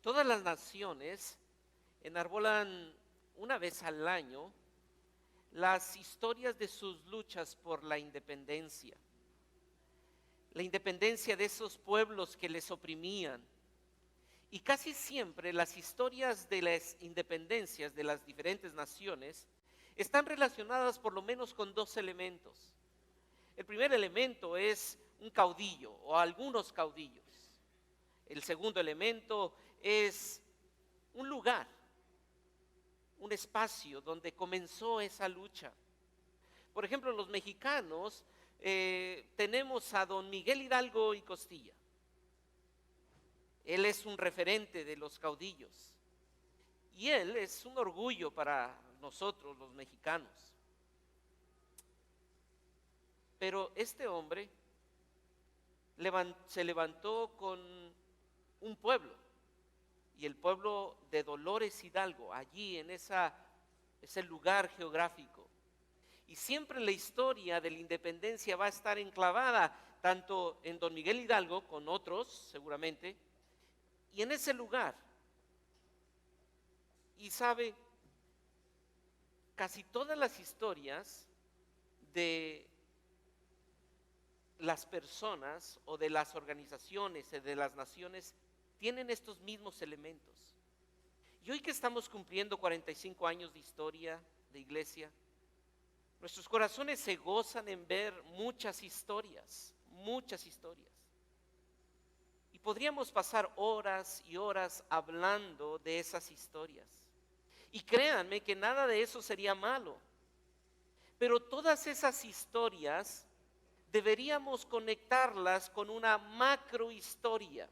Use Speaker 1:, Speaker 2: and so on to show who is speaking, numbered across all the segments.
Speaker 1: Todas las naciones enarbolan una vez al año las historias de sus luchas por la independencia de esos pueblos que les oprimían. Y casi siempre las historias de las independencias de las diferentes naciones están relacionadas por lo menos con dos elementos. El primer elemento es un caudillo o algunos caudillos. El segundo elemento es un lugar, un espacio donde comenzó esa lucha. Por ejemplo, los mexicanos tenemos a don Miguel Hidalgo y Costilla. Él es un referente de los caudillos y él es un orgullo para nosotros los mexicanos. Pero este hombre se levantó con un pueblo, y el pueblo de Dolores Hidalgo, allí en ese lugar geográfico. Y siempre la historia de la independencia va a estar enclavada tanto en don Miguel Hidalgo, con otros seguramente, y en ese lugar. Y sabe, casi todas las historias de las personas o de las organizaciones o de las naciones tienen estos mismos elementos. Y hoy que estamos cumpliendo 45 años de historia de iglesia, nuestros corazones se gozan en ver muchas historias, muchas historias. Y podríamos pasar horas y horas hablando de esas historias. Y créanme que nada de eso sería malo. Pero todas esas historias deberíamos conectarlas con una macrohistoria.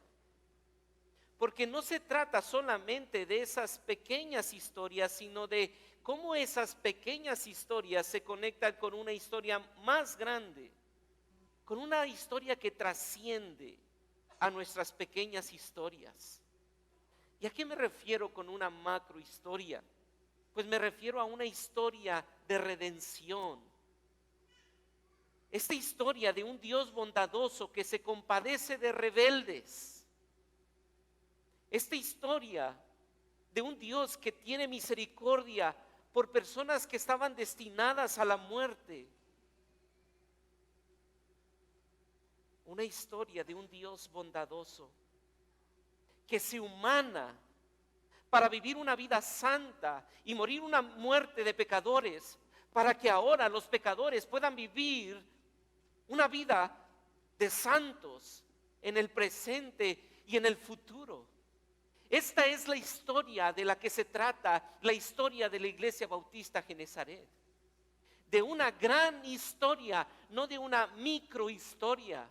Speaker 1: Porque no se trata solamente de esas pequeñas historias, sino de cómo esas pequeñas historias se conectan con una historia más grande, con una historia que trasciende a nuestras pequeñas historias. ¿Y a qué me refiero con una macrohistoria? Pues me refiero a una historia de redención. Esta historia de un Dios bondadoso que se compadece de rebeldes. Esta historia de un Dios que tiene misericordia por personas que estaban destinadas a la muerte. Una historia de un Dios bondadoso que se humana para vivir una vida santa y morir una muerte de pecadores, para que ahora los pecadores puedan vivir una vida de santos en el presente y en el futuro. Esta es la historia de la que se trata, la historia de la Iglesia Bautista Genezaret. De una gran historia, no de una microhistoria.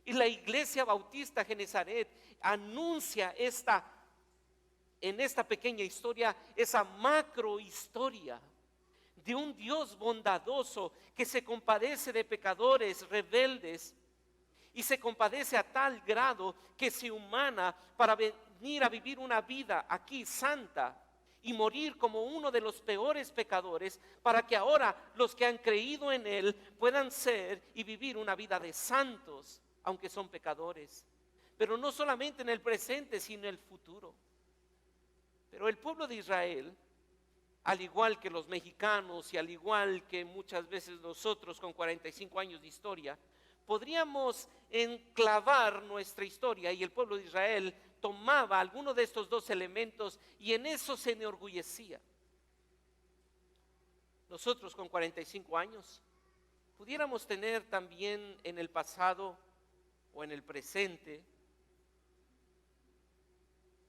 Speaker 1: Y la Iglesia Bautista Genezaret anuncia en esta pequeña historia, esa macrohistoria de un Dios bondadoso que se compadece de pecadores rebeldes y se compadece a tal grado que se humana para venir a vivir una vida aquí santa y morir como uno de los peores pecadores, para que ahora los que han creído en Él puedan ser y vivir una vida de santos, aunque son pecadores. Pero no solamente en el presente, sino en el futuro. Pero el pueblo de Israel, al igual que los mexicanos y al igual que muchas veces nosotros con 45 años de historia, podríamos enclavar nuestra historia, y el pueblo de Israel tomaba alguno de estos dos elementos y en eso se enorgullecía. Nosotros con 45 años pudiéramos tener también en el pasado o en el presente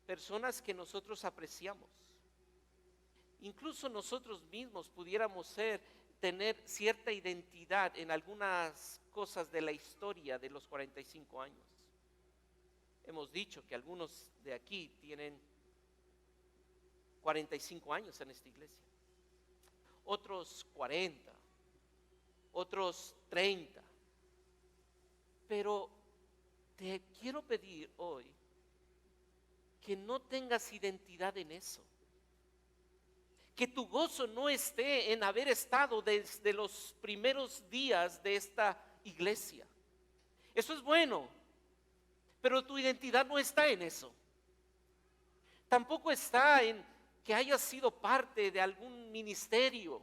Speaker 1: personas que nosotros apreciamos. Incluso nosotros mismos pudiéramos tener cierta identidad en algunas cosas de la historia de los 45 años. Hemos dicho que algunos de aquí tienen 45 años en esta iglesia, otros 40, otros 30. Pero te quiero pedir hoy que no tengas identidad en eso. Que tu gozo no esté en haber estado desde los primeros días de esta iglesia. Eso es bueno, pero tu identidad no está en eso. Tampoco está en que hayas sido parte de algún ministerio.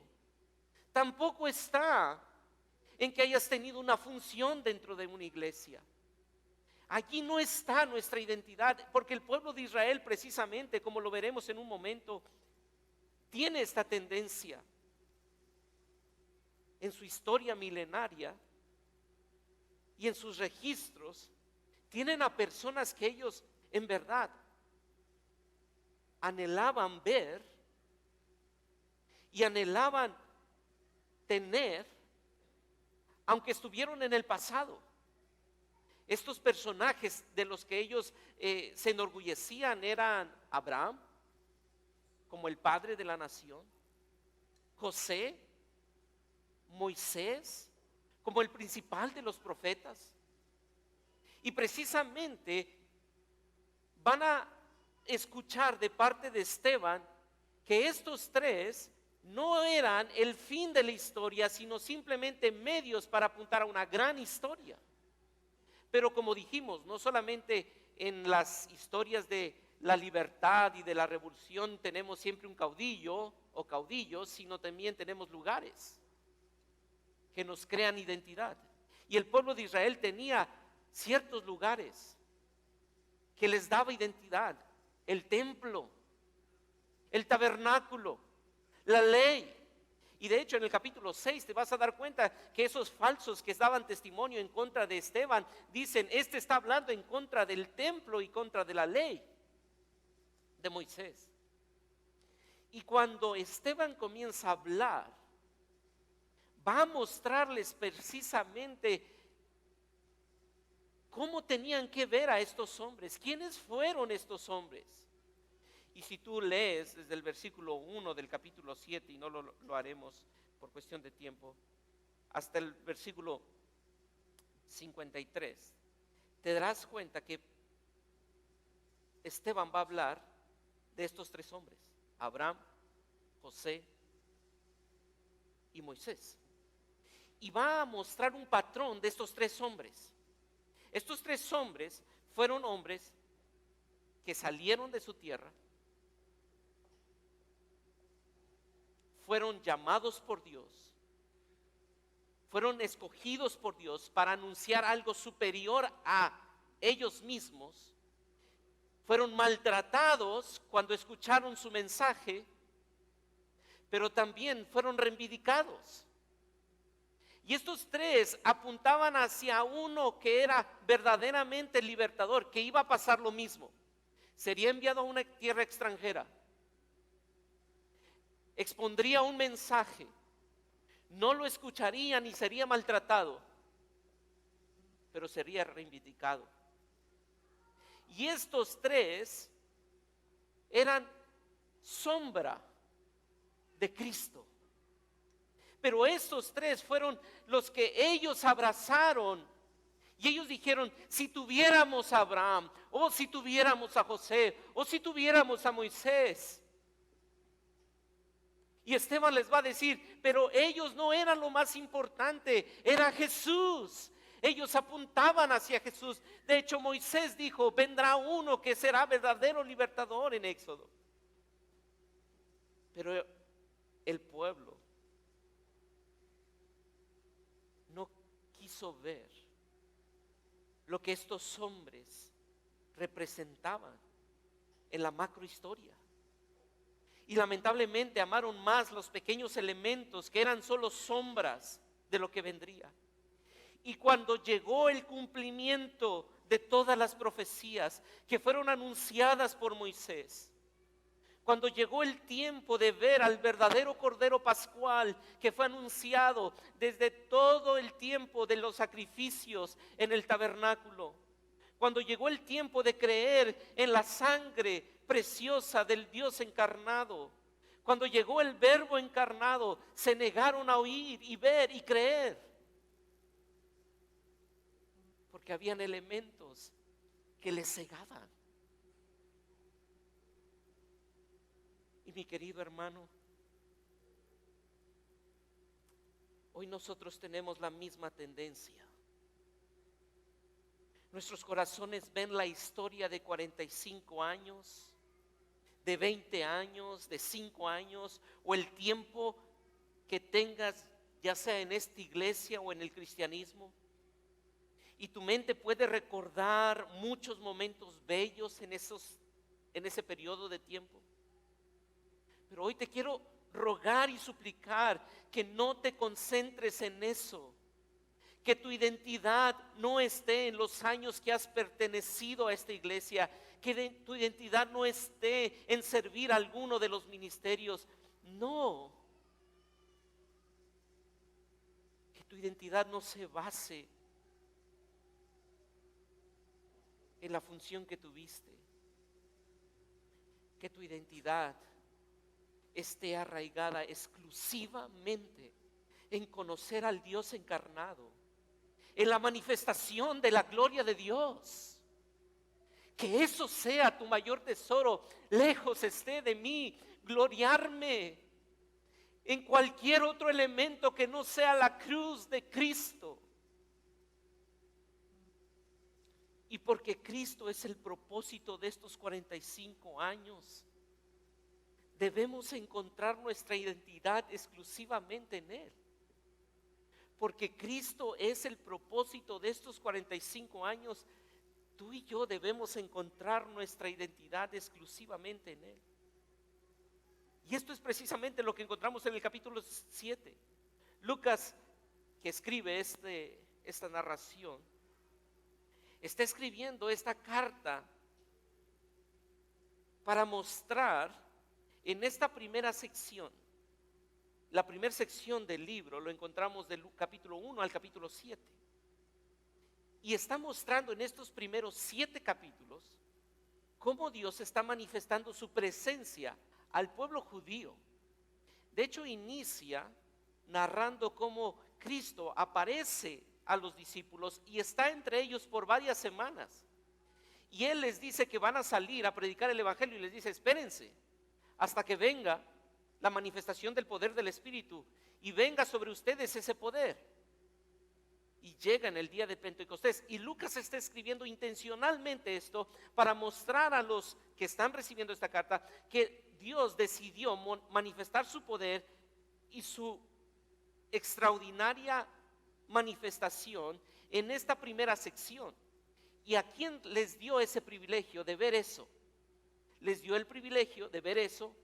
Speaker 1: Tampoco está en que hayas tenido una función dentro de una iglesia. Allí no está nuestra identidad, porque el pueblo de Israel, precisamente, como lo veremos en un momento, tiene esta tendencia en su historia milenaria y en sus registros. Tienen a personas que ellos en verdad anhelaban ver y anhelaban tener, aunque estuvieron en el pasado. Estos personajes de los que ellos se enorgullecían eran Abraham, como el padre de la nación, José, Moisés, como el principal de los profetas. Y precisamente van a escuchar de parte de Esteban que estos tres no eran el fin de la historia, sino simplemente medios para apuntar a una gran historia. Pero como dijimos, no solamente en las historias de la libertad y de la revolución tenemos siempre un caudillo o caudillos, sino también tenemos lugares que nos crean identidad. Y el pueblo de Israel tenía ciertos lugares que les daba identidad: el templo, el tabernáculo, la ley. Y de hecho en el capítulo 6 te vas a dar cuenta que esos falsos que daban testimonio en contra de Esteban dicen: este está hablando en contra del templo y contra de la ley de Moisés. Y cuando Esteban comienza a hablar, va a mostrarles precisamente cómo tenían que ver a estos hombres, quiénes fueron estos hombres. Y si tú lees desde el versículo 1 del capítulo 7, y no lo haremos por cuestión de tiempo, hasta el versículo 53, te darás cuenta que Esteban va a hablar de estos tres hombres: Abraham, José y Moisés. Y va a mostrar un patrón de estos tres hombres. Estos tres hombres fueron hombres que salieron de su tierra, fueron llamados por Dios, fueron escogidos por Dios para anunciar algo superior a ellos mismos, fueron maltratados cuando escucharon su mensaje, pero también fueron reivindicados. Y estos tres apuntaban hacia uno que era verdaderamente libertador, que iba a pasar lo mismo. Sería enviado a una tierra extranjera, expondría un mensaje, no lo escucharía ni sería maltratado, pero sería reivindicado. Y estos tres eran sombra de Cristo. Pero estos tres fueron los que ellos abrazaron. Y ellos dijeron: si tuviéramos a Abraham, o si tuviéramos a José, o si tuviéramos a Moisés. Y Esteban les va a decir: pero ellos no eran lo más importante, era Jesús. Ellos apuntaban hacia Jesús. De hecho, Moisés dijo: vendrá uno que será verdadero libertador, en Éxodo. Pero el pueblo no quiso ver lo que estos hombres representaban en la macrohistoria. Y lamentablemente amaron más los pequeños elementos que eran solo sombras de lo que vendría. Y cuando llegó el cumplimiento de todas las profecías que fueron anunciadas por Moisés, cuando llegó el tiempo de ver al verdadero Cordero Pascual que fue anunciado desde todo el tiempo de los sacrificios en el tabernáculo, cuando llegó el tiempo de creer en la sangre preciosa del Dios encarnado, cuando llegó el Verbo encarnado, se negaron a oír y ver y creer, porque habían elementos que les cegaban. Y mi querido hermano, hoy nosotros tenemos la misma tendencia. Nuestros corazones ven la historia de 45 años de 20 años, de 5 años, o el tiempo que tengas, ya sea en esta iglesia o en el cristianismo. Y tu mente puede recordar muchos momentos bellos en ese periodo de tiempo. Pero hoy te quiero rogar y suplicar que no te concentres en eso. Que tu identidad no esté en los años que has pertenecido a esta iglesia. Que tu identidad no esté en servir a alguno de los ministerios. No. Que tu identidad no se base en la función que tuviste. Que tu identidad esté arraigada exclusivamente en conocer al Dios encarnado, en la manifestación de la gloria de Dios. Que eso sea tu mayor tesoro. Lejos esté de mí gloriarme en cualquier otro elemento que no sea la cruz de Cristo. Y porque Cristo es el propósito de estos 45 años, debemos encontrar nuestra identidad exclusivamente en Él. Porque Cristo es el propósito de estos 45 años, tú y yo debemos encontrar nuestra identidad exclusivamente en Él. Y esto es precisamente lo que encontramos en el capítulo 7. Lucas, que escribe esta narración, está escribiendo esta carta para mostrar en esta primera sección. La primera sección del libro lo encontramos del capítulo 1 al capítulo 7. Y está mostrando en estos primeros 7 capítulos cómo Dios está manifestando su presencia al pueblo judío. De hecho, inicia narrando cómo Cristo aparece a los discípulos y está entre ellos por varias semanas. Y Él les dice que van a salir a predicar el evangelio y les dice: espérense hasta que venga la manifestación del poder del Espíritu y venga sobre ustedes ese poder. Y llega en el día de Pentecostés. Y Lucas está escribiendo intencionalmente esto para mostrar a los que están recibiendo esta carta que Dios decidió manifestar su poder y su extraordinaria manifestación en esta primera sección. ¿Y a quién les dio ese privilegio de ver eso? Les dio el privilegio de ver eso,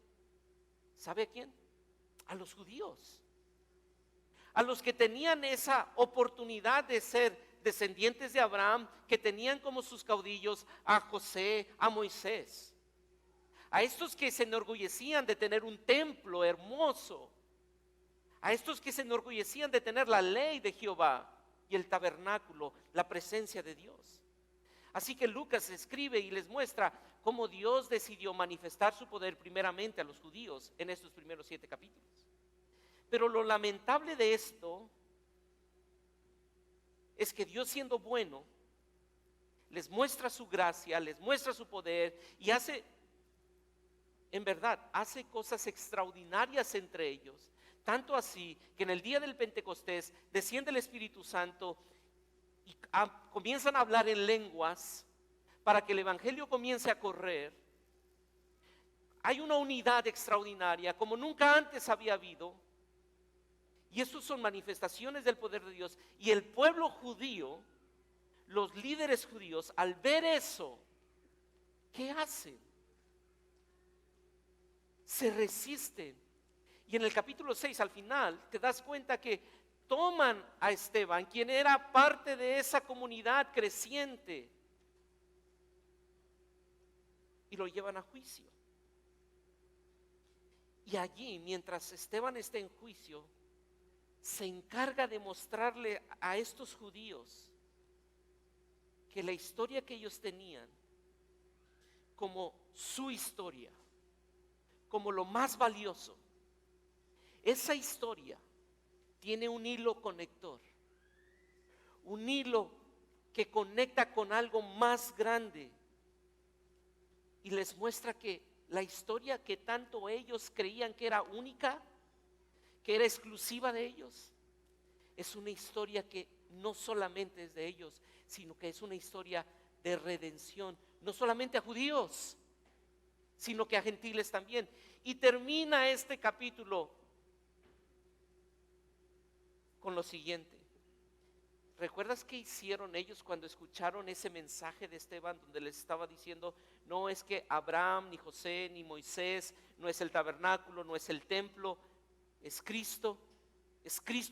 Speaker 1: ¿sabe a quién? A los judíos, a los que tenían esa oportunidad de ser descendientes de Abraham, que tenían como sus caudillos a José, a Moisés, a estos que se enorgullecían de tener un templo hermoso, a estos que se enorgullecían de tener la ley de Jehová y el tabernáculo, la presencia de Dios. Así que Lucas escribe y les muestra cómo Dios decidió manifestar su poder primeramente a los judíos en estos primeros 7 capítulos. Pero lo lamentable de esto es que Dios, siendo bueno, les muestra su gracia, les muestra su poder y hace cosas extraordinarias entre ellos. Tanto así que en el día del Pentecostés desciende el Espíritu Santo y comienzan a hablar en lenguas para que el evangelio comience a correr. Hay una unidad extraordinaria como nunca antes había habido. Y eso son manifestaciones del poder de Dios. Y el pueblo judío, los líderes judíos, al ver eso, ¿qué hacen? Se resisten. Y en el capítulo 6 al final te das cuenta que toman a Esteban, quien era parte de esa comunidad creciente, y lo llevan a juicio. Y allí, mientras Esteban está en juicio, se encarga de mostrarle a estos judíos que la historia que ellos tenían como su historia, como lo más valioso, esa historia tiene un hilo conector, un hilo que conecta con algo más grande, y les muestra que la historia que tanto ellos creían que era única, que era exclusiva de ellos, es una historia que no solamente es de ellos, sino que es una historia de redención, no solamente a judíos, sino que a gentiles también. Y termina este capítulo con lo siguiente. ¿Recuerdas qué hicieron ellos cuando escucharon ese mensaje de Esteban donde les estaba diciendo, no es que Abraham, ni José, ni Moisés, no es el tabernáculo, no es el templo, es Cristo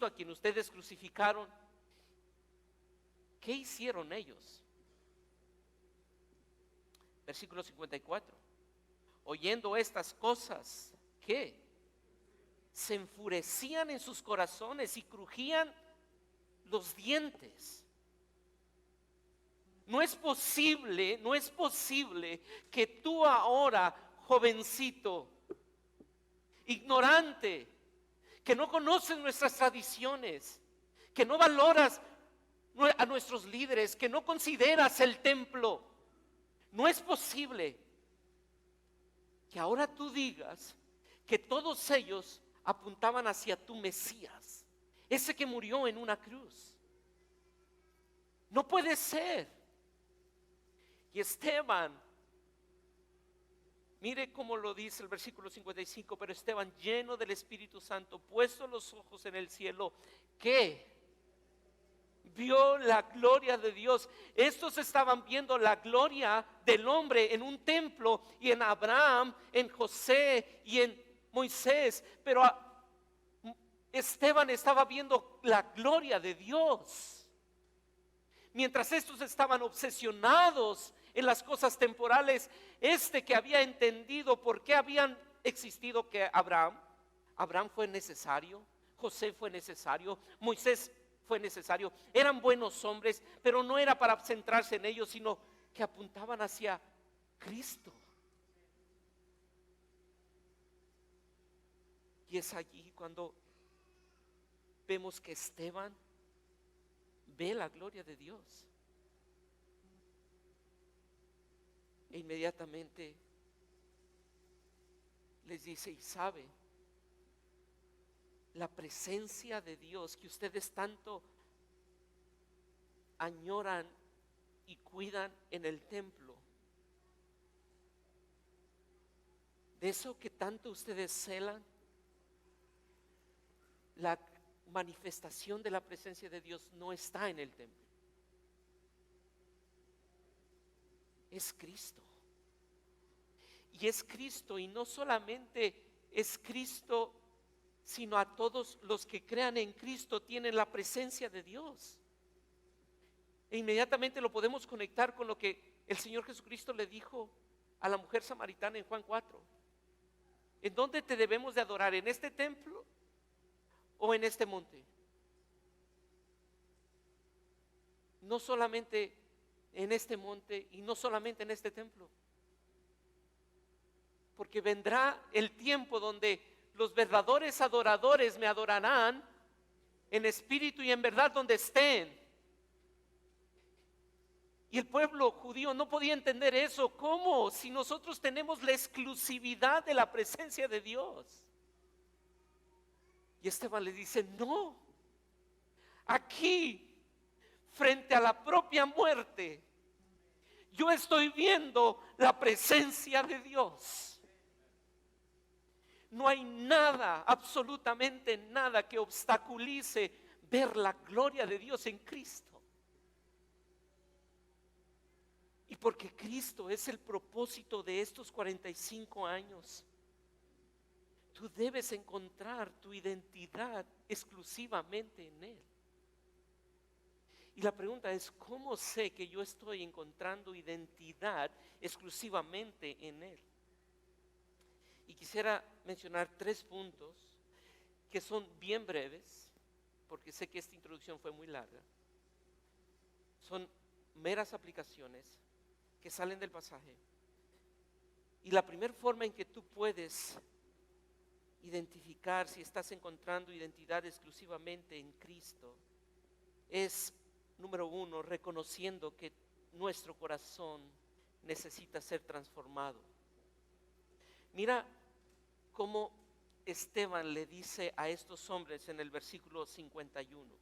Speaker 1: a quien ustedes crucificaron? ¿Qué hicieron ellos? Versículo 54. Oyendo estas cosas, ¿qué? Se enfurecían en sus corazones y crujían los dientes. No es posible que tú ahora, jovencito, ignorante, que no conoces nuestras tradiciones, que no valoras a nuestros líderes, que no consideras el templo, no es posible que ahora tú digas que todos ellos apuntaban hacia tu Mesías, ese que murió en una cruz. No puede ser. Y Esteban, mire cómo lo dice el versículo 55, pero Esteban, lleno del Espíritu Santo, puesto los ojos en el cielo, ¿qué? Vio la gloria de Dios. Estos estaban viendo la gloria del hombre en un templo, y en Abraham, en José y en Moisés, pero Esteban estaba viendo la gloria de Dios. Mientras estos estaban obsesionados en las cosas temporales, que había entendido por qué habían existido, que Abraham fue necesario, José fue necesario, Moisés fue necesario, eran buenos hombres, pero no era para centrarse en ellos, sino que apuntaban hacia Cristo. Y es allí cuando vemos que Esteban ve la gloria de Dios. E inmediatamente les dice, y sabe, la presencia de Dios que ustedes tanto añoran y cuidan en el templo, de eso que tanto ustedes celan, la manifestación de la presencia de Dios no está en el templo, es Cristo. Y es Cristo, y no solamente es Cristo, sino a todos los que crean en Cristo tienen la presencia de Dios. E inmediatamente lo podemos conectar con lo que el Señor Jesucristo le dijo a la mujer samaritana en Juan 4. ¿En dónde te debemos de adorar? ¿En este templo o en este monte? No solamente en este monte y no solamente en este templo, porque vendrá el tiempo donde los verdaderos adoradores me adorarán en espíritu y en verdad donde estén. Y el pueblo judío no podía entender eso. ¿Cómo? Si nosotros tenemos la exclusividad de la presencia de Dios. Y Esteban le dice, no, aquí, frente a la propia muerte, yo estoy viendo la presencia de Dios. No hay nada, absolutamente nada, que obstaculice ver la gloria de Dios en Cristo. Y porque Cristo es el propósito de estos 45 años, tú debes encontrar tu identidad exclusivamente en Él. Y la pregunta es, ¿cómo sé que yo estoy encontrando identidad exclusivamente en Él? Y quisiera mencionar 3 puntos que son bien breves, porque sé que esta introducción fue muy larga. Son meras aplicaciones que salen del pasaje. Y la primera forma en que tú puedes identificar si estás encontrando identidad exclusivamente en Cristo es, número 1, reconociendo que nuestro corazón necesita ser transformado. Mira cómo Esteban le dice a estos hombres en el versículo 51: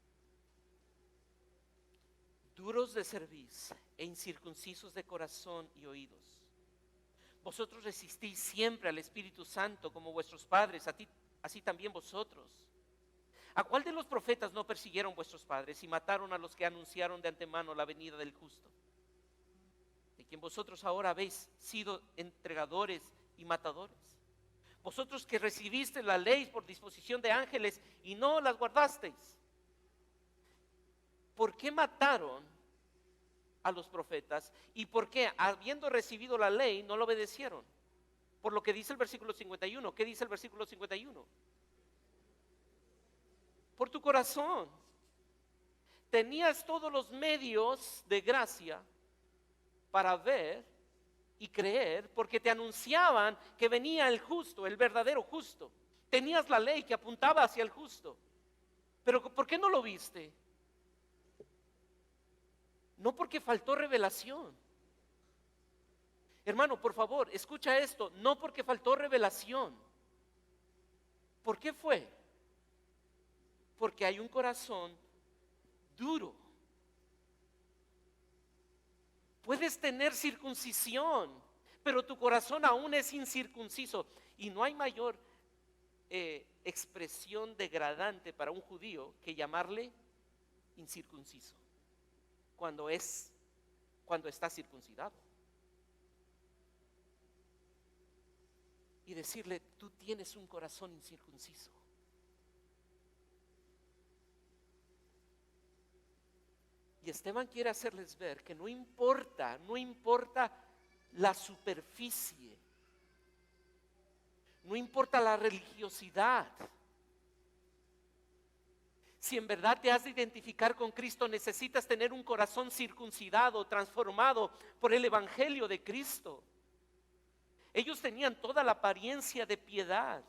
Speaker 1: duros de cerviz e incircuncisos de corazón y oídos, Vosotros resistís siempre al Espíritu Santo como vuestros padres, así también vosotros. ¿A cuál de los profetas no persiguieron vuestros padres y mataron a los que anunciaron de antemano la venida del justo? De quien vosotros ahora habéis sido entregadores y matadores. Vosotros que recibiste la ley por disposición de ángeles y no las guardasteis. ¿Por qué mataron a los profetas? ¿Y por qué, habiendo recibido la ley, no lo obedecieron? Por lo que dice el versículo 51. ¿Qué dice el versículo 51? Por tu corazón. Tenías todos los medios de gracia para ver y creer, porque te anunciaban que venía el justo, el verdadero justo. Tenías la ley que apuntaba hacia el justo. Pero ¿por qué no lo viste? No porque faltó revelación. Hermano, por favor, escucha esto. No porque faltó revelación. ¿Por qué fue? Porque hay un corazón duro. Puedes tener circuncisión, pero tu corazón aún es incircunciso. Y no hay mayor expresión degradante para un judío que llamarle incircunciso cuando está circuncidado. Y decirle, tú tienes un corazón incircunciso. Y Esteban quiere hacerles ver que no importa la superficie, no importa la religiosidad. Si en verdad te has de identificar con Cristo, necesitas tener un corazón circuncidado, transformado por el Evangelio de Cristo. Ellos tenían toda la apariencia de piedad,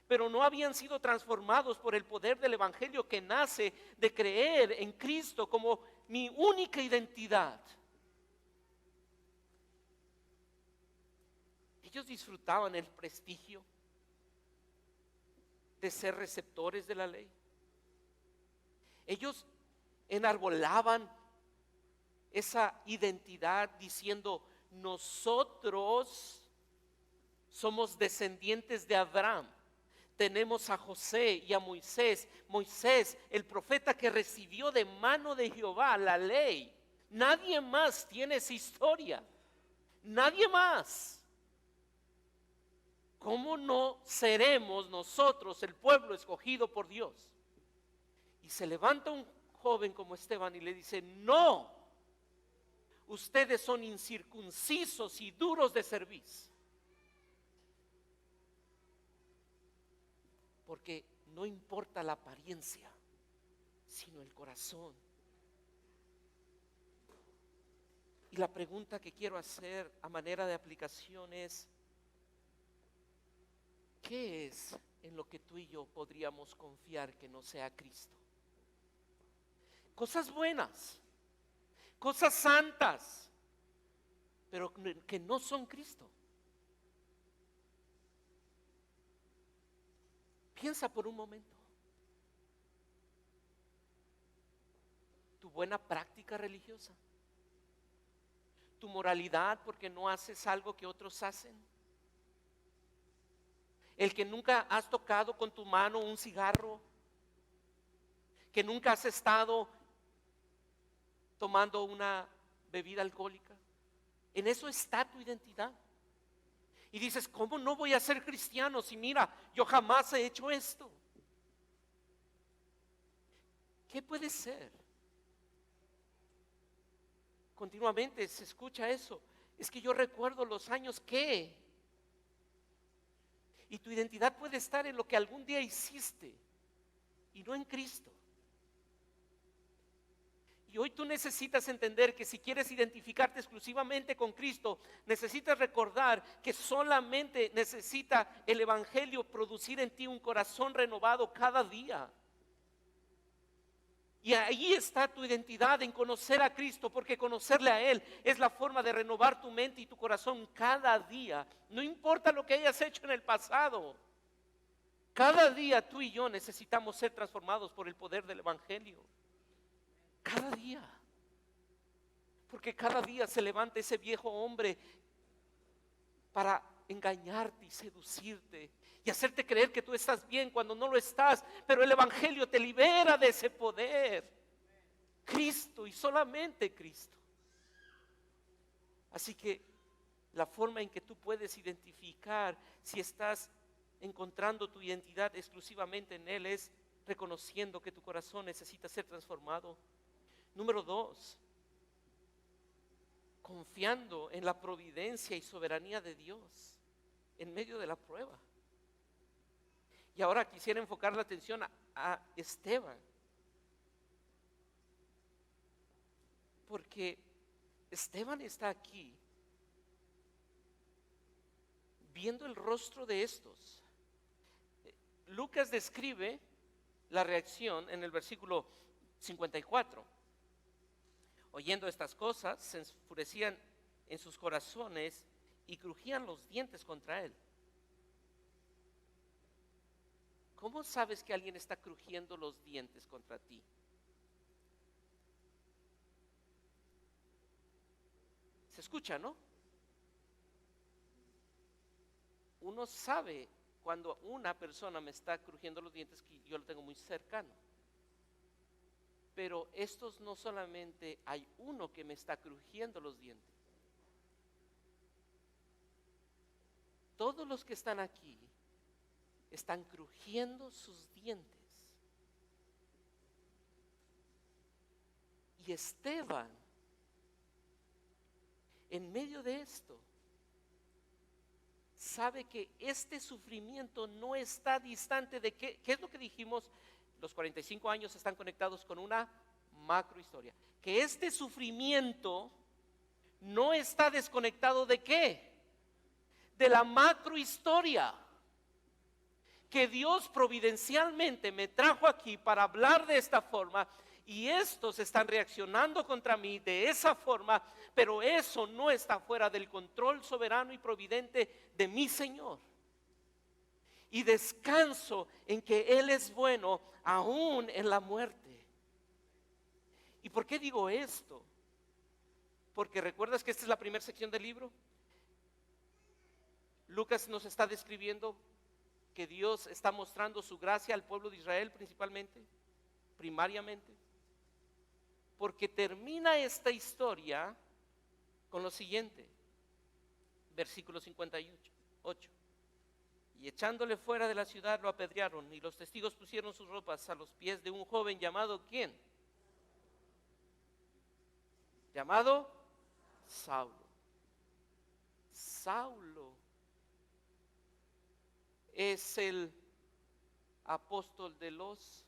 Speaker 1: pero no habían sido transformados por el poder del Evangelio que nace de creer en Cristo como mi única identidad. Ellos disfrutaban el prestigio de ser receptores de la ley. Ellos enarbolaban esa identidad diciendo, nosotros somos descendientes de Abraham. Tenemos a José y a Moisés. Moisés, el profeta que recibió de mano de Jehová la ley. Nadie más tiene esa historia. Nadie más. ¿Cómo no seremos nosotros el pueblo escogido por Dios? Y se levanta un joven como Esteban y le dice, no, ustedes son incircuncisos y duros de cerviz. Porque no importa la apariencia, sino el corazón. Y la pregunta que quiero hacer a manera de aplicación es, ¿qué es en lo que tú y yo podríamos confiar que no sea Cristo? Cosas buenas, cosas santas, pero que no son Cristo. Piensa por un momento. Tu buena práctica religiosa, tu moralidad porque no haces algo que otros hacen, el que nunca has tocado con tu mano un cigarro, que nunca has estado tomando una bebida alcohólica. En eso está tu identidad. Y dices, ¿cómo no voy a ser cristiano si mira, yo jamás he hecho esto? ¿Qué puede ser? Continuamente se escucha eso. Es que yo recuerdo los años que. Y tu identidad puede estar en lo que algún día hiciste y no en Cristo. Y hoy tú necesitas entender que si quieres identificarte exclusivamente con Cristo, necesitas recordar que solamente necesita el Evangelio producir en ti un corazón renovado cada día. Y ahí está tu identidad, en conocer a Cristo, porque conocerle a Él es la forma de renovar tu mente y tu corazón cada día. No importa lo que hayas hecho en el pasado. Cada día tú y yo necesitamos ser transformados por el poder del Evangelio. Cada día. Porque cada día se levanta ese viejo hombre para engañarte y seducirte y hacerte creer que tú estás bien cuando no lo estás, pero el Evangelio te libera de ese poder. Cristo y solamente Cristo. Así que la forma en que tú puedes identificar si estás encontrando tu identidad exclusivamente en Él es reconociendo que tu corazón necesita ser transformado. Número 2, confiando en la providencia y soberanía de Dios en medio de la prueba. Y ahora quisiera enfocar la atención a Esteban, porque Esteban está aquí viendo el rostro de estos. Lucas describe la reacción en el versículo 54. Oyendo estas cosas, se enfurecían en sus corazones y crujían los dientes contra él. ¿Cómo sabes que alguien está crujiendo los dientes contra ti? Se escucha, ¿no? Uno sabe cuando una persona me está crujiendo los dientes, que yo lo tengo muy cercano. Pero estos no solamente hay uno que me está crujiendo los dientes. Todos los que están aquí están crujiendo sus dientes. Y Esteban, en medio de esto, sabe que este sufrimiento no está distante de ¿qué es lo que dijimos? Los 45 años están conectados con una macrohistoria. Que este sufrimiento no está desconectado ¿de qué? De la macrohistoria. Que Dios providencialmente me trajo aquí para hablar de esta forma, y estos están reaccionando contra mí de esa forma, pero eso no está fuera del control soberano y providente de mi Señor. Y descanso en que Él es bueno aún en la muerte. ¿Y por qué digo esto? Porque recuerdas que esta es la primera sección del libro. Lucas nos está describiendo que Dios está mostrando su gracia al pueblo de Israel principalmente, primariamente, porque termina esta historia con lo siguiente, versículo 58. Y echándole fuera de la ciudad lo apedrearon, y los testigos pusieron sus ropas a los pies de un joven llamado ¿quién? Llamado Saulo. Saulo es el apóstol de los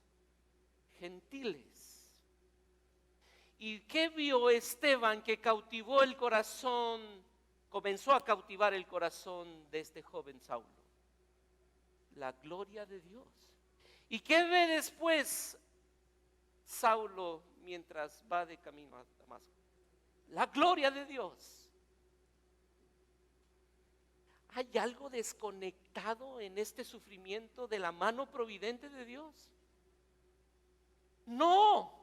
Speaker 1: gentiles. ¿Y qué vio Esteban que cautivó el corazón, comenzó a cautivar el corazón de este joven Saulo? La gloria de Dios. ¿Y qué ve después Saulo mientras va de camino a Damasco? La gloria de Dios. ¿Hay algo desconectado en este sufrimiento de la mano providente de Dios? No.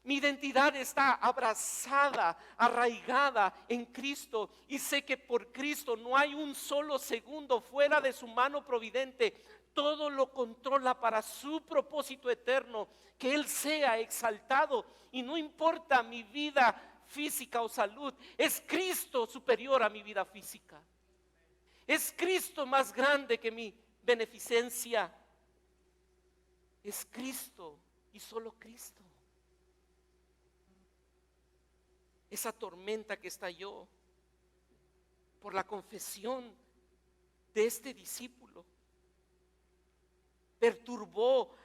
Speaker 1: Mi identidad está abrazada, arraigada en Cristo, y sé que por Cristo no hay un solo segundo fuera de su mano providente. Todo lo controla para su propósito eterno, que Él sea exaltado, y no importa mi vida física o salud, es Cristo superior a mi vida física. Es Cristo más grande que mi beneficencia. Es Cristo y solo Cristo. Esa tormenta que estalló por la confesión de este discípulo perturbó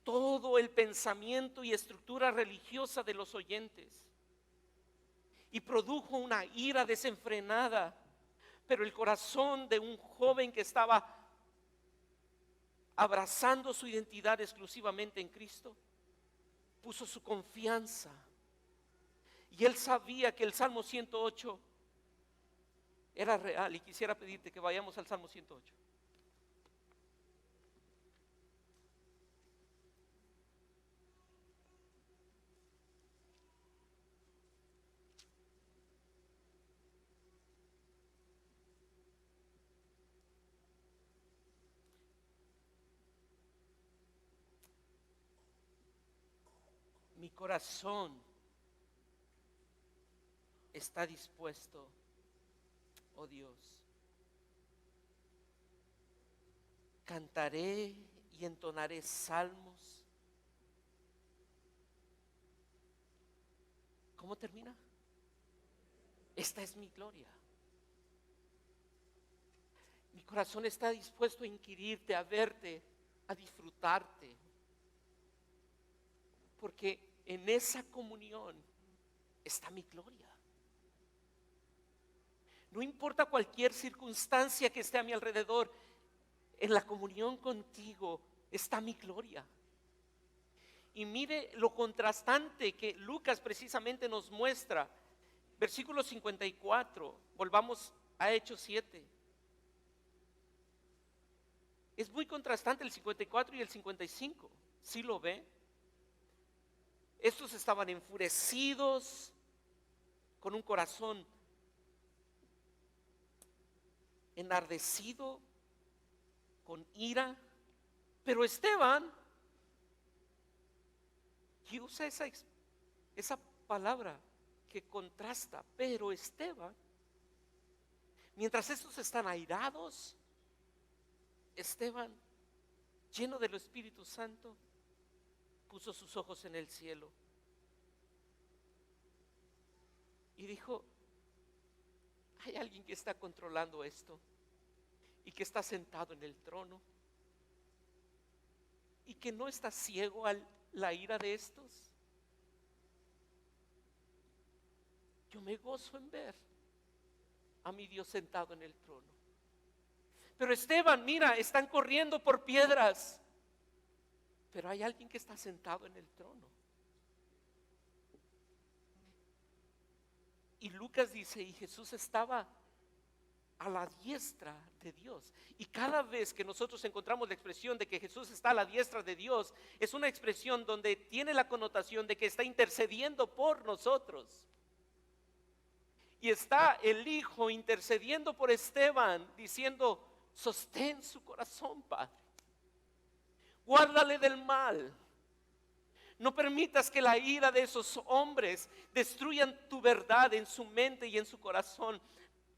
Speaker 1: todo el pensamiento y estructura religiosa de los oyentes y produjo una ira desenfrenada. Pero el corazón de un joven que estaba abrazando su identidad exclusivamente en Cristo puso su confianza. Y él sabía que el Salmo 108 era real, y quisiera pedirte que vayamos al Salmo 108. mi corazón está dispuesto, oh Dios. Cantaré y entonaré salmos. ¿Cómo termina? Esta es mi gloria. Mi corazón está dispuesto a inquirirte, a verte, a disfrutarte. Porque en esa comunión está mi gloria. No importa cualquier circunstancia que esté a mi alrededor, en la comunión contigo está mi gloria. Y mire lo contrastante que Lucas precisamente nos muestra. Versículo 54, volvamos a Hechos 7. Es muy contrastante el 54 y el 55. ¿Sí lo ve? Estos estaban enfurecidos, con un corazón enardecido, con ira. Pero Esteban, y usa esa palabra que contrasta, pero Esteban, mientras estos están airados, Esteban, lleno del Espíritu Santo, puso sus ojos en el cielo y dijo: hay alguien que está controlando esto y que está sentado en el trono y que no está ciego a la ira de estos. Yo me gozo en ver a mi Dios sentado en el trono. Pero Esteban, mira, están corriendo por piedras, pero hay alguien que está sentado en el trono. Y Lucas dice, y Jesús estaba a la diestra de Dios. Y cada vez que nosotros encontramos la expresión de que Jesús está a la diestra de Dios, es una expresión donde tiene la connotación de que está intercediendo por nosotros. Y está el Hijo intercediendo por Esteban, diciendo: sostén su corazón, Padre. Guárdale del mal. No permitas que la ira de esos hombres destruyan tu verdad en su mente y en su corazón.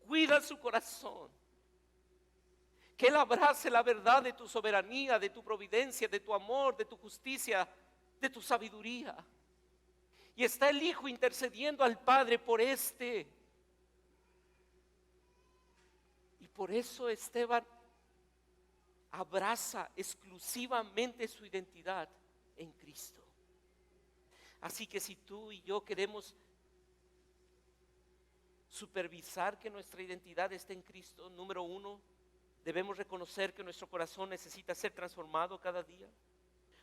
Speaker 1: Cuida su corazón. Que Él abrace la verdad de tu soberanía, de tu providencia, de tu amor, de tu justicia, de tu sabiduría. Y está el Hijo intercediendo al Padre por este. Y por eso Esteban abraza exclusivamente su identidad en Cristo. Así que si tú y yo queremos supervisar que nuestra identidad esté en Cristo, número uno, debemos reconocer que nuestro corazón necesita ser transformado cada día.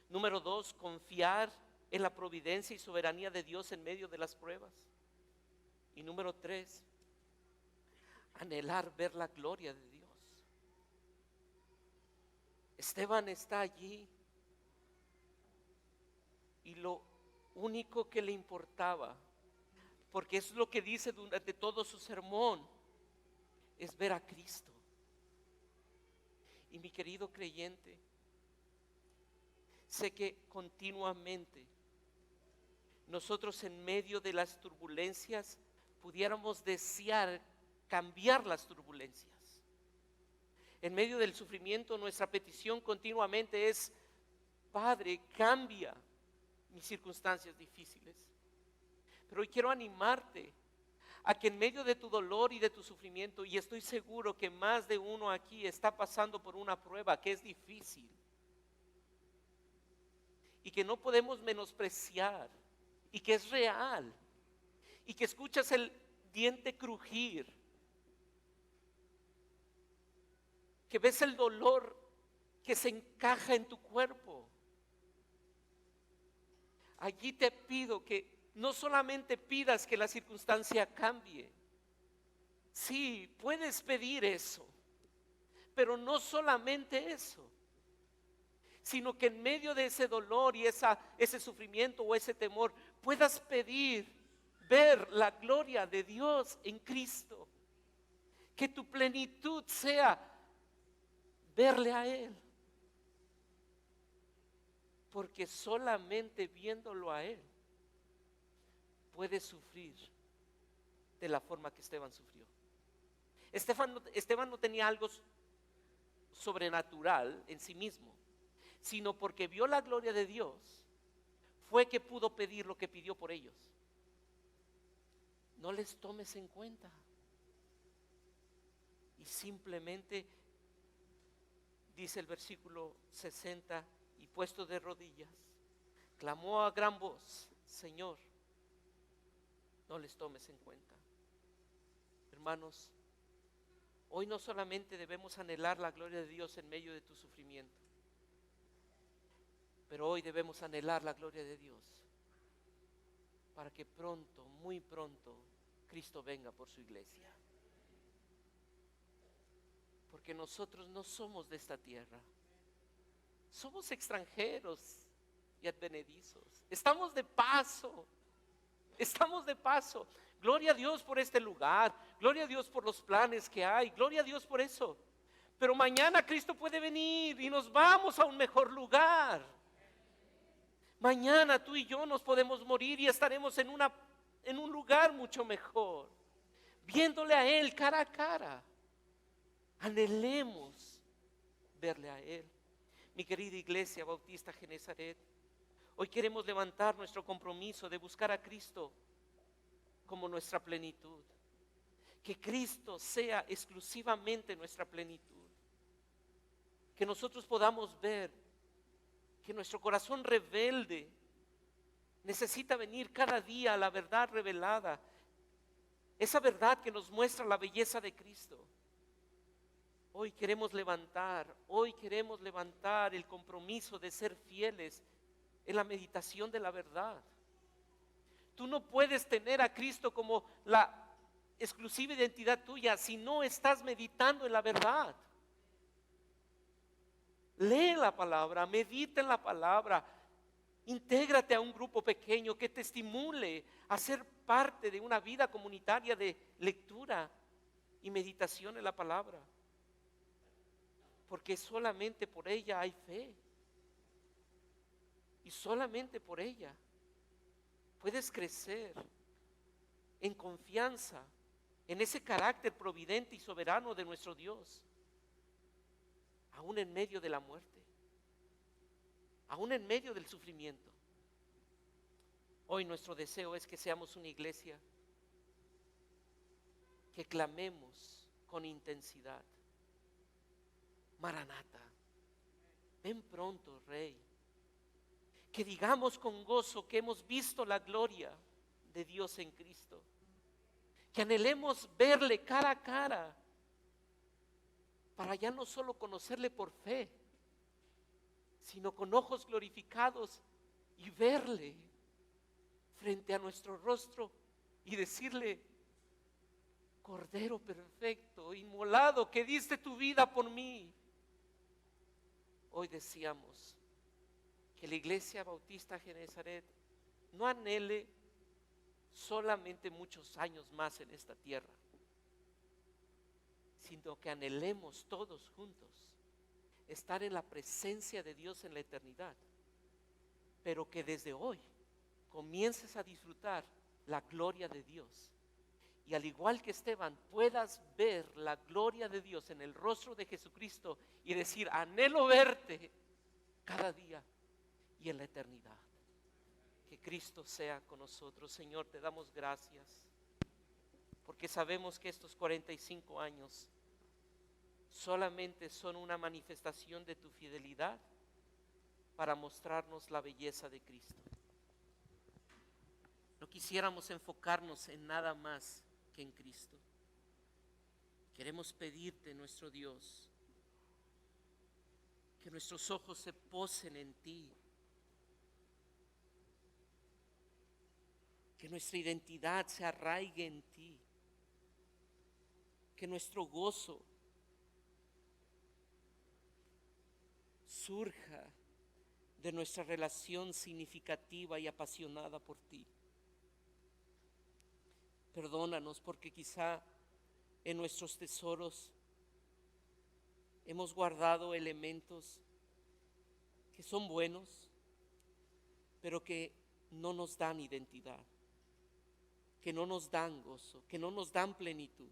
Speaker 1: Número dos, confiar en la providencia y soberanía de Dios en medio de las pruebas. Y número tres, anhelar ver la gloria de Dios. Esteban está allí y lo único que le importaba, porque es lo que dice durante todo su sermón, es ver a Cristo. Y mi querido creyente, sé que continuamente nosotros en medio de las turbulencias pudiéramos desear cambiar las turbulencias. En medio del sufrimiento nuestra petición continuamente es: Padre, cambia mis circunstancias difíciles. Pero hoy quiero animarte a que en medio de tu dolor y de tu sufrimiento, y estoy seguro que más de uno aquí está pasando por una prueba que es difícil y que no podemos menospreciar y que es real y que escuchas el diente crujir, que ves el dolor que se encaja en tu cuerpo. Allí te pido que no solamente pidas que la circunstancia cambie. Sí, puedes pedir eso, pero no solamente eso, sino que en medio de ese dolor y ese sufrimiento o ese temor puedas pedir ver la gloria de Dios en Cristo. Que tu plenitud sea verle a Él, porque solamente viéndolo a Él puede sufrir de la forma que Esteban sufrió. Esteban no tenía algo sobrenatural en sí mismo, sino porque vio la gloria de Dios, fue que pudo pedir lo que pidió por ellos. No les tomes en cuenta. Y simplemente dice el versículo 60, y puesto de rodillas, clamó a gran voz: Señor, no les tomes en cuenta. Hermanos, hoy no solamente debemos anhelar la gloria de Dios en medio de tu sufrimiento, pero hoy debemos anhelar la gloria de Dios para que pronto, muy pronto, Cristo venga por su iglesia. Porque nosotros no somos de esta tierra, somos extranjeros y advenedizos. Estamos de paso. Gloria a Dios por este lugar, gloria a Dios por los planes que hay, gloria a Dios por eso. Pero mañana Cristo puede venir y nos vamos a un mejor lugar. Mañana tú y yo nos podemos morir y estaremos en un lugar mucho mejor, viéndole a Él cara a cara. Anhelemos verle a Él. Mi querida Iglesia Bautista Genezaret, hoy queremos levantar nuestro compromiso de buscar a Cristo como nuestra plenitud. Que Cristo sea exclusivamente nuestra plenitud. Que nosotros podamos ver que nuestro corazón rebelde necesita venir cada día a la verdad revelada. Esa verdad que nos muestra la belleza de Cristo. Hoy queremos levantar el compromiso de ser fieles en la meditación de la verdad. Tú no puedes tener a Cristo como la exclusiva identidad tuya si no estás meditando en la verdad. Lee la palabra, medita en la palabra, intégrate a un grupo pequeño que te estimule a ser parte de una vida comunitaria de lectura y meditación en la palabra. Porque solamente por ella hay fe. Y solamente por ella puedes crecer en confianza en ese carácter providente y soberano de nuestro Dios, aún en medio de la muerte, aún en medio del sufrimiento. Hoy nuestro deseo es que seamos una iglesia que clamemos con intensidad: Maranata, ven pronto, Rey. Que digamos con gozo que hemos visto la gloria de Dios en Cristo. Que anhelemos verle cara a cara, para ya no solo conocerle por fe, sino con ojos glorificados y verle frente a nuestro rostro y decirle: Cordero perfecto, inmolado, que diste tu vida por mí. Hoy decíamos que la Iglesia Bautista Genezaret no anhele solamente muchos años más en esta tierra, sino que anhelemos todos juntos estar en la presencia de Dios en la eternidad, pero que desde hoy comiences a disfrutar la gloria de Dios. Y al igual que Esteban, puedas ver la gloria de Dios en el rostro de Jesucristo y decir: anhelo verte cada día y en la eternidad. Que Cristo sea con nosotros. Señor, te damos gracias porque sabemos que estos 45 años solamente son una manifestación de tu fidelidad para mostrarnos la belleza de Cristo. No quisiéramos enfocarnos en nada más que en Cristo. Queremos pedirte, nuestro Dios, que nuestros ojos se posen en ti, que nuestra identidad se arraigue en ti, que nuestro gozo surja de nuestra relación significativa y apasionada por ti. Perdónanos porque quizá en nuestros tesoros hemos guardado elementos que son buenos, pero que no nos dan identidad. que no nos dan gozo, que no nos dan plenitud.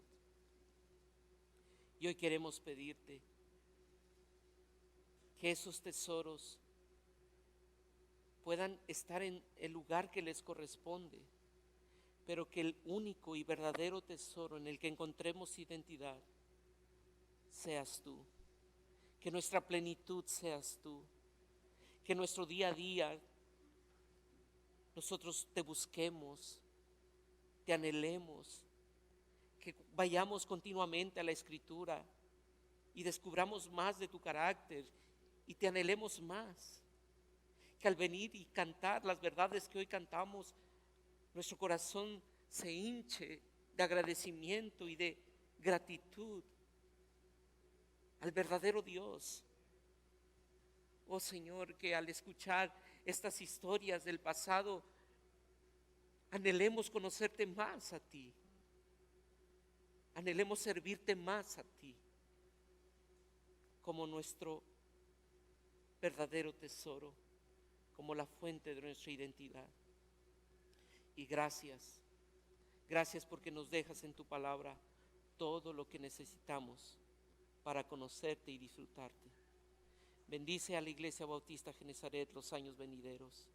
Speaker 1: Y hoy queremos pedirte que esos tesoros puedan estar en el lugar que les corresponde, pero que el único y verdadero tesoro en el que encontremos identidad seas tú, que nuestra plenitud seas tú, que nuestro día a día nosotros te busquemos, te anhelemos, que vayamos continuamente a la Escritura y descubramos más de tu carácter y te anhelemos más, que al venir y cantar las verdades que hoy cantamos, nuestro corazón se hinche de agradecimiento y de gratitud al verdadero Dios. Oh Señor, que al escuchar estas historias del pasado, anhelemos conocerte más a ti, anhelemos servirte más a ti como nuestro verdadero tesoro, como la fuente de nuestra identidad. Y gracias porque nos dejas en tu palabra todo lo que necesitamos para conocerte y disfrutarte. Bendice a la Iglesia Bautista Genezaret los años venideros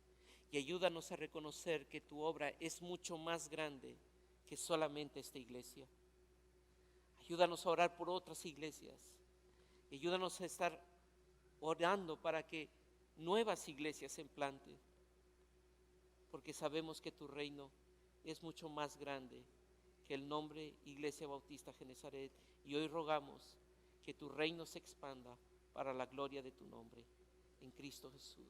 Speaker 1: y ayúdanos a reconocer que tu obra es mucho más grande que solamente esta iglesia. Ayúdanos a orar por otras iglesias y ayúdanos a estar orando para que nuevas iglesias se implanten, porque sabemos que tu reino es mucho más grande que el nombre Iglesia Bautista Genezaret, y hoy rogamos que tu reino se expanda para la gloria de tu nombre, en Cristo Jesús.